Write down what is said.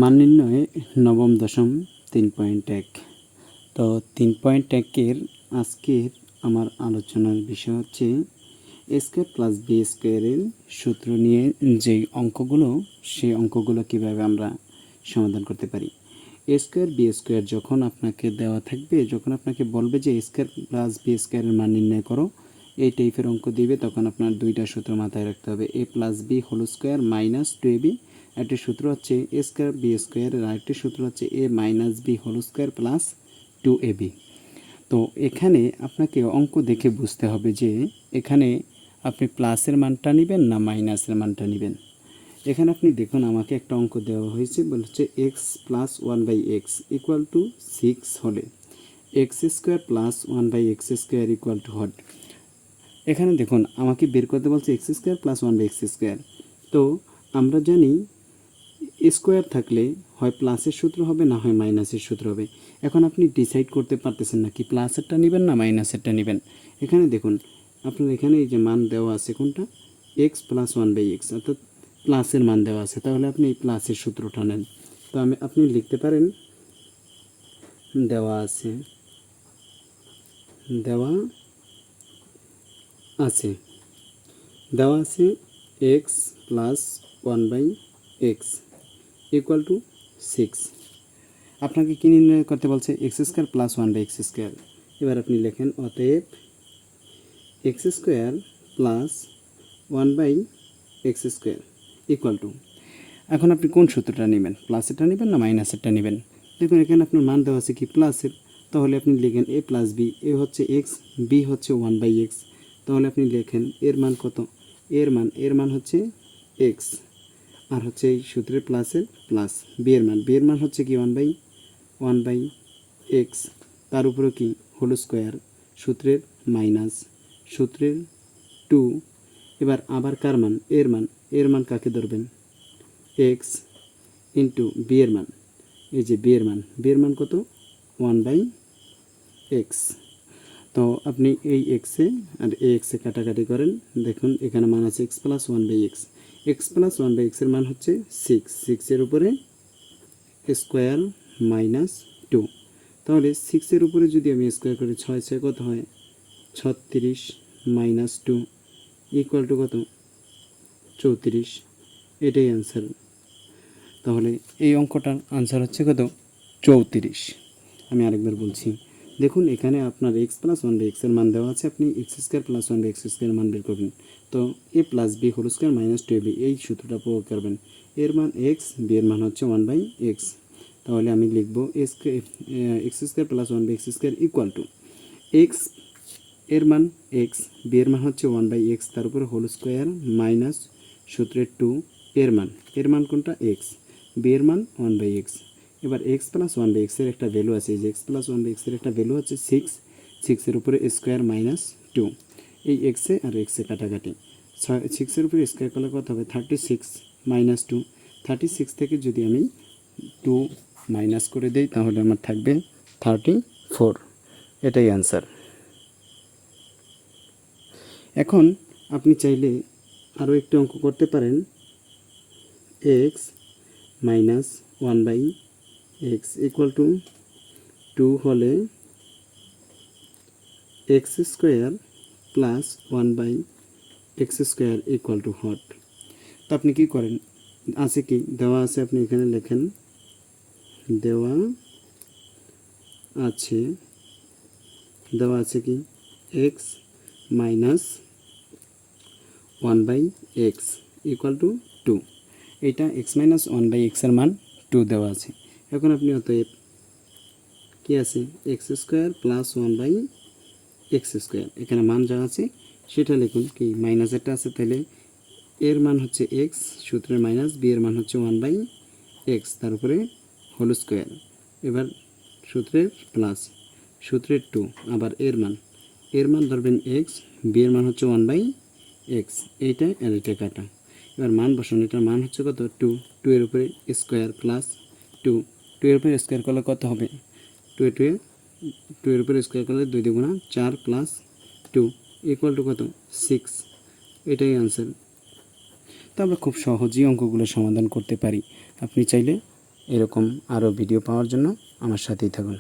মান নির্ণয়ে নবম দশম 3.1। তো 3.1-এর আজকের আমার আলোচনার বিষয় হচ্ছে এ স্কোয়ার প্লাস বি স্কোয়ারের সূত্র নিয়ে যেই অঙ্কগুলো, সেই অঙ্কগুলো কীভাবে আমরা সমাধান করতে পারি। এ স্কোয়ার বি স্কোয়ার যখন আপনাকে দেওয়া থাকবে, যখন আপনাকে বলবে যে এ স্কোয়ার প্লাস বি স্কোয়ারের মান নির্ণয় করো, এই টাইপের অঙ্ক দিবে, তখন আপনার দুইটা সূত্র মাথায় রাখতে হবে। A plus B whole square minus 2ab, একটি সূত্র হচ্ছে এ স্কোয়ার বি স্কোয়ারের, আরেকটি সূত্র হচ্ছে A minus B whole square plus 2ab। তো এখানে আপনাকে অঙ্ক দেখে বুঝতে হবে যে এখানে আপনি প্লাসের মানটা নেবেন না মাইনাসের মানটা নেবেন। এখানে আপনি দেখুন, আমাকে একটা অঙ্ক দেওয়া হয়েছে, বলছে x plus 1/x equal to 6 হলে x square plus 1/x square equal too hot. এখানে দেখুন, আমাকে বের করতে বলছে x square plus 1/x square. তো আমরা জানি স্কোয়ার থাকলে হয় প্লাসের সূত্র হবে, না হয় মাইনাসের সূত্র হবে। এখন আপনি ডিসাইড করতে পারতেছেন না কি প্লাসেরটা নেবেন না মাইনাসেরটা নেবেন। এখানে দেখুন, আপনার এখানে এই যে মান দেওয়া আছে কোনটা, এক্স প্লাস 1/x, অর্থাৎ প্লাসের মান দেওয়া আছে, তাহলে আপনি এই প্লাসের সূত্রটা নেন। তো আপনি লিখতে পারেন, দেওয়া আছে x plus 1/x equal to 6। আপনাকে কী নির্ণয় করতে বলছে, x square plus 1/x square. এবার আপনি লেখেন অতএব x square plus 1/x square equal to, এখন আপনি কোন সূত্রটা নেবেন, প্লাসেরটা নেবেন না মাইনাসেরটা নেবেন। দেখুন এখানে আপনার মান দেওয়া আছে কি প্লাসের, তাহলে আপনি লিখেন এ প্লাস বি, এ হচ্ছে এক্স, বি হচ্ছে 1/x, তাহলে আপনি লেখেন এর মান কত, এর মান হচ্ছে এক্স, আর হচ্ছে এই সূত্রের প্লাসের প্লাস, বি এর মান হচ্ছে কি 1/x, তার উপরে কি হোল স্কোয়ার, সূত্রের মাইনাস, সূত্রের 2। এবার আবার কার মান, এর মান কাকে ধরবেন, এক্স ইন্টু বি এর মান, এই যে বি এর মান কত 1/x। তো আপনি এই এক্সে আর এ এক্সে কাটাকাটি করেন, দেখুন এখানে মান আছে x plus 1/x, x plus 1/xের মান হচ্ছে 6 উপরে স্কোয়ার মাইনাস 2। তাহলে 6-এর উপরে যদি আমি স্কোয়ার করি, 6 কত হয় 36 মাইনাস 2 ইকুয়াল টু কত 34। এটাই অ্যান্সার। তাহলে এই অঙ্কটার আনসার হচ্ছে কত 34। আমি আরেকবার বলছি, দেখুন এখানে আপনার এক্স প্লাস 1/xের মান দেওয়া আছে, আপনি x square plus 1/x square মান বের করবেন। তো A plus B whole square minus 2ab, এই সূত্রটা প্রয়োগ করবেন। এর মান এক্স, বি এর মান হচ্ছে 1/x, তাহলে আমি লিখব x square plus 1/x square equal to x এর মান এক্স, বি এর মান হচ্ছে 1/x, তার উপরে হোল স্কোয়ার মাইনাস সূত্রের 2, এর মান কোনটা এক্স, বি এর মান 1/x। এবার এক্স প্লাস 1/xের একটা ভ্যালু আছে, এই যে এক্স প্লাস 1/xের একটা ভ্যালু হচ্ছে 6 উপরে স্কোয়ার মাইনাস 2, এই এক্সে আর এক্সে কাটাকাটি, 6-এর উপরে স্কোয়ার করলে কত হবে 36 মাইনাস 2, 36 থেকে যদি আমি 2 মাইনাস করে দেই তাহলে আমার থাকবে 34। এটাই অ্যান্সার। এখন আপনি চাইলে আরও একটি অঙ্ক করতে পারেন, x minus 1/x equal to 2 হলে x square plus 1/x square equal too hot. তো আপনি কী করেন, আছে কি দেওয়া আছে, আপনি এখানে লেখেন দেওয়া আছে কি x minus 1/x equal to 2, এইটা এক্স মাইনাস 1/xের মান 2 দেওয়া আছে। এখন আপনি অতএব কী আছে x square plus 1/x square, এখানে মান যা আছে সেটা লিখুন, কি মাইনাসেরটা আছে, তাহলে এর মান হচ্ছে এক্স, সূত্রের মাইনাস, বি এর মান হচ্ছে 1/x, তার উপরে হোল স্কোয়ার, এবার সূত্রের প্লাস, সূত্রের 2, আবার এর মান ধরবেন এক্স, বি এর মান হচ্ছে 1/x, এইটা আর এটা কাটা, এবার মান বসান, এটার মান হচ্ছে কত 2 এর উপরে স্কোয়ার প্লাস 2 এর উপরে স্কোয়ার করলে কত হবে 2 এর উপরে স্কোয়ার করলে 2 দ্বিগুণা 4 প্লাস 2 ইকুয়াল টু কত 6। এটাই আনসার। তো আমরা খুব সহজেই অঙ্কগুলো সমাধান করতে পারি। আপনি চাইলে এরকম আরও ভিডিও পাওয়ার জন্য আমার সাথেই থাকুন।